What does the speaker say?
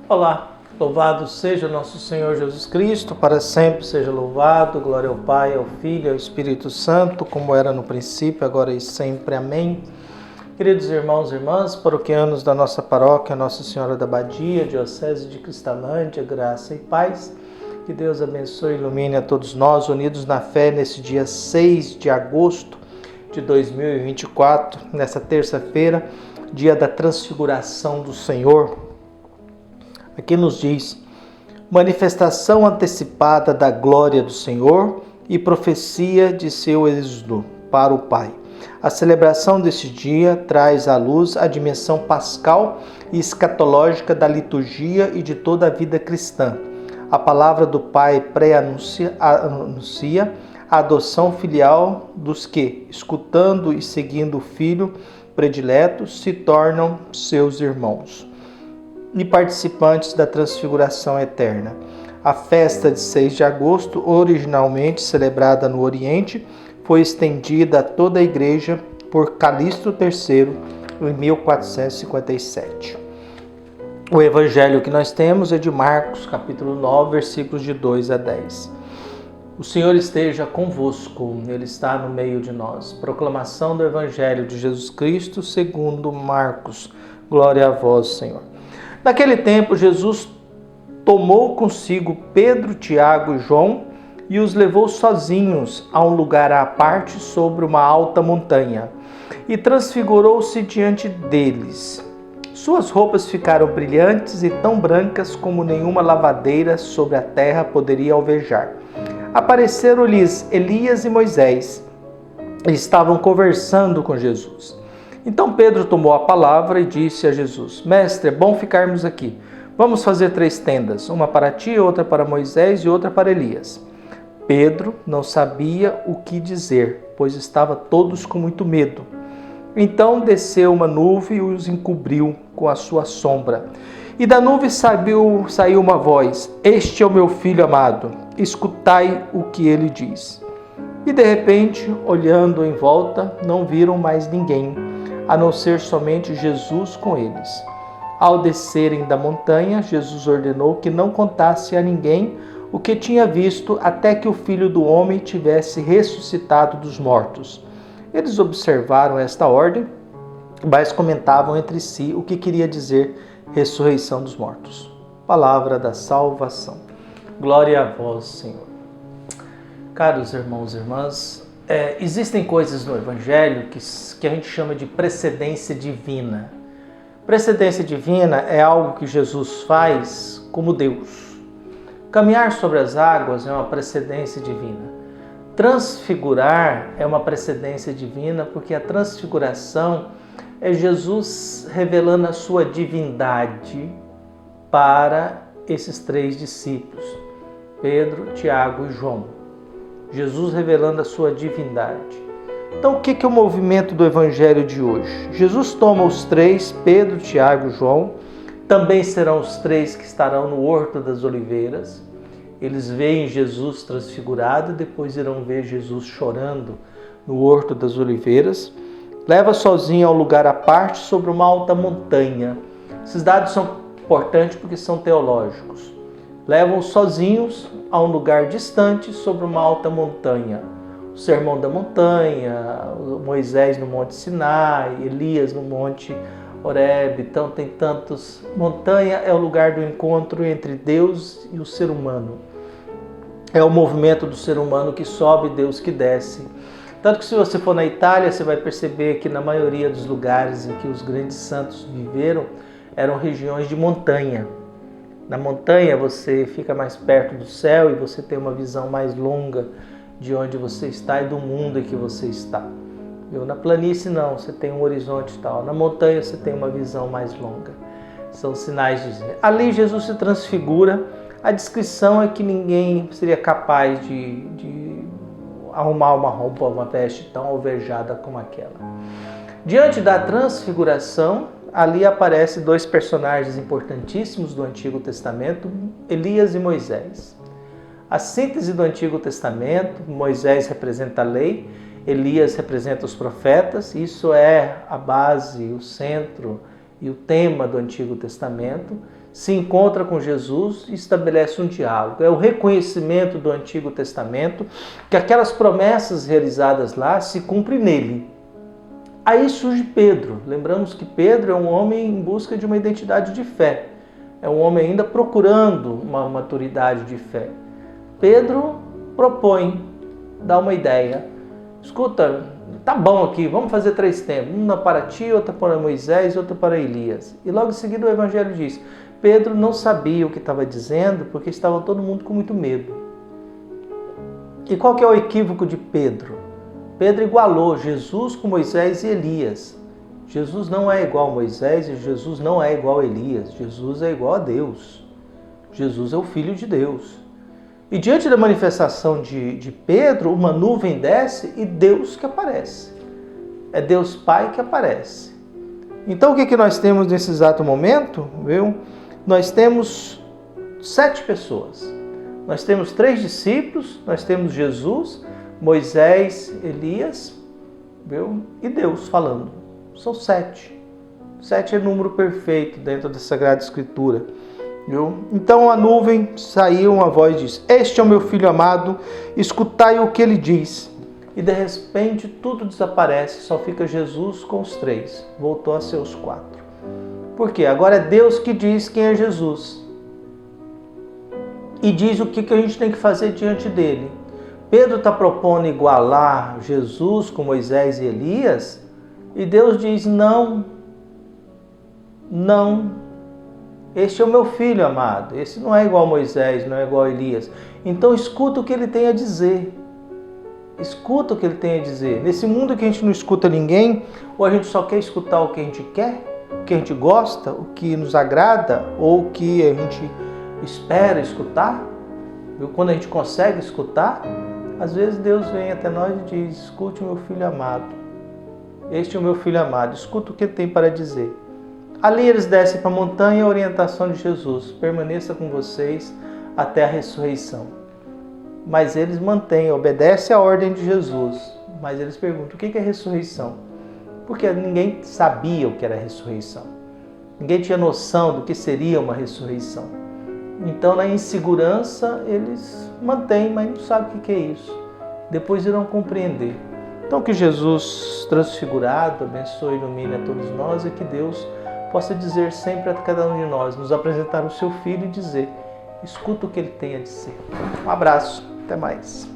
Olá, louvado seja nosso Senhor Jesus Cristo, para sempre seja louvado, glória ao Pai, ao Filho e ao Espírito Santo, como era no princípio, agora e sempre. Amém. Queridos irmãos e irmãs, paroquianos da nossa paróquia, Nossa Senhora da Badia, Diocese de Cristalândia, graça e paz. Que Deus abençoe e ilumine a todos nós, unidos na fé, nesse dia 6 de agosto de 2024, nessa terça-feira, dia da transfiguração do Senhor. Aqui nos diz: manifestação antecipada da glória do Senhor e profecia de seu êxodo para o Pai. A celebração desse dia traz à luz a dimensão pascal e escatológica da liturgia e de toda a vida cristã. A palavra do Pai pré-anuncia a adoção filial dos que, escutando e seguindo o Filho predileto, se tornam seus irmãos e participantes da transfiguração eterna. A festa de 6 de agosto, originalmente celebrada no Oriente, foi estendida a toda a Igreja por Calixto III em 1457. O evangelho que nós temos é de Marcos, capítulo 9, versículos de 2 a 10. O Senhor esteja convosco, Ele está no meio de nós. Proclamação do evangelho de Jesus Cristo segundo Marcos. Glória a vós, Senhor. Naquele tempo, Jesus tomou consigo Pedro, Tiago e João e os levou sozinhos a um lugar à parte sobre uma alta montanha e transfigurou-se diante deles. Suas roupas ficaram brilhantes e tão brancas como nenhuma lavadeira sobre a terra poderia alvejar. Apareceram-lhes Elias e Moisés e estavam conversando com Jesus. Então Pedro tomou a palavra e disse a Jesus: Mestre, é bom ficarmos aqui. Vamos fazer 3 tendas, uma para ti, outra para Moisés e outra para Elias. Pedro não sabia o que dizer, pois estava todos com muito medo. Então desceu uma nuvem e os encobriu com a sua sombra. E da nuvem saiu uma voz: Este é o meu filho amado, escutai o que ele diz. E de repente, olhando em volta, não viram mais ninguém, a não ser somente Jesus com eles. Ao descerem da montanha, Jesus ordenou que não contasse a ninguém o que tinha visto até que o Filho do Homem tivesse ressuscitado dos mortos. Eles observaram esta ordem, mas comentavam entre si o que queria dizer ressurreição dos mortos. Palavra da salvação. Glória a vós, Senhor. Caros irmãos e irmãs, existem coisas no Evangelho que a gente chama de precedência divina. Precedência divina é algo que Jesus faz como Deus. Caminhar sobre as águas é uma precedência divina. Transfigurar é uma precedência divina, porque a transfiguração é Jesus revelando a sua divindade para esses 3 discípulos, Pedro, Tiago e João. Jesus revelando a sua divindade. Então, o que é o movimento do Evangelho de hoje? Jesus toma os 3, Pedro, Tiago e João, também serão os 3 que estarão no Horto das Oliveiras. Eles veem Jesus transfigurado e depois irão ver Jesus chorando no Horto das Oliveiras. Leva sozinho a um lugar à parte sobre uma alta montanha. Esses dados são importantes porque são teológicos. Levam sozinhos a um lugar distante sobre uma alta montanha. O Sermão da Montanha, Moisés no Monte Sinai, Elias no Monte Horebe. Então tem tantos. Montanha é o lugar do encontro entre Deus e o ser humano. É o movimento do ser humano que sobe, Deus que desce. Tanto que se você for na Itália, você vai perceber que na maioria dos lugares em que os grandes santos viveram, eram regiões de montanha. Na montanha você fica mais perto do céu e você tem uma visão mais longa de onde você está e do mundo em que você está. Na planície não, você tem um horizonte tal. Na montanha você tem uma visão mais longa. São sinais de... Ali Jesus se transfigura. A descrição é que ninguém seria capaz de arrumar uma roupa, uma veste tão alvejada como aquela. Diante da transfiguração, ali aparecem 2 personagens importantíssimos do Antigo Testamento, Elias e Moisés. A síntese do Antigo Testamento: Moisés representa a lei, Elias representa os profetas. Isso é a base, o centro e o tema do Antigo Testamento. se encontra com Jesus e estabelece um diálogo. É o reconhecimento do Antigo Testamento, que aquelas promessas realizadas lá se cumprem nele. Aí surge Pedro. Lembramos que Pedro é um homem em busca de uma identidade de fé. É um homem ainda procurando uma maturidade de fé. Pedro propõe, dá uma ideia. Escuta, tá bom aqui, vamos fazer 3 templos. Uma para ti, outra para Moisés e outra para Elias. E logo em seguida o Evangelho diz, Pedro não sabia o que estava dizendo porque estava todo mundo com muito medo. E qual que é o equívoco de Pedro? Pedro igualou Jesus com Moisés e Elias. Jesus não é igual a Moisés e Jesus não é igual a Elias. Jesus é igual a Deus. Jesus é o Filho de Deus. E diante da manifestação de Pedro, uma nuvem desce e Deus que aparece. É Deus Pai que aparece. Então o que nós temos nesse exato momento? Viu? Nós temos 7 pessoas. Nós temos 3 discípulos, nós temos Jesus, Moisés, Elias, viu? E Deus falando. São 7. 7 é número perfeito dentro da Sagrada Escritura. Viu? Então a nuvem saiu, uma voz diz, este é o meu filho amado, escutai o que ele diz. E de repente tudo desaparece, só fica Jesus com os 3. Voltou a ser os 4. Por quê? Agora é Deus que diz quem é Jesus. E diz o que a gente tem que fazer diante dele. Pedro está propondo igualar Jesus com Moisés e Elias. E Deus diz, não. Não. Este é o meu filho amado. Esse não é igual a Moisés, não é igual a Elias. Então escuta o que ele tem a dizer. Escuta o que ele tem a dizer. Nesse mundo que a gente não escuta ninguém, ou a gente só quer escutar o que a gente quer, o que a gente gosta, o que nos agrada, ou o que a gente espera escutar, quando a gente consegue escutar, às vezes Deus vem até nós e diz, escute o meu filho amado. Este é o meu filho amado, escuta o que ele tem para dizer. Ali eles descem para a montanha, a orientação de Jesus, permaneça com vocês até a ressurreição. Mas eles mantêm, obedecem a ordem de Jesus. Mas eles perguntam, o que é ressurreição? Porque ninguém sabia o que era ressurreição. Ninguém tinha noção do que seria uma ressurreição. Então, na insegurança, eles mantêm, mas não sabem o que é isso. Depois irão compreender. Então, que Jesus transfigurado abençoe e ilumine a todos nós e que Deus possa dizer sempre a cada um de nós, nos apresentar o seu Filho e dizer, escuta o que ele tem a dizer. Um abraço, até mais.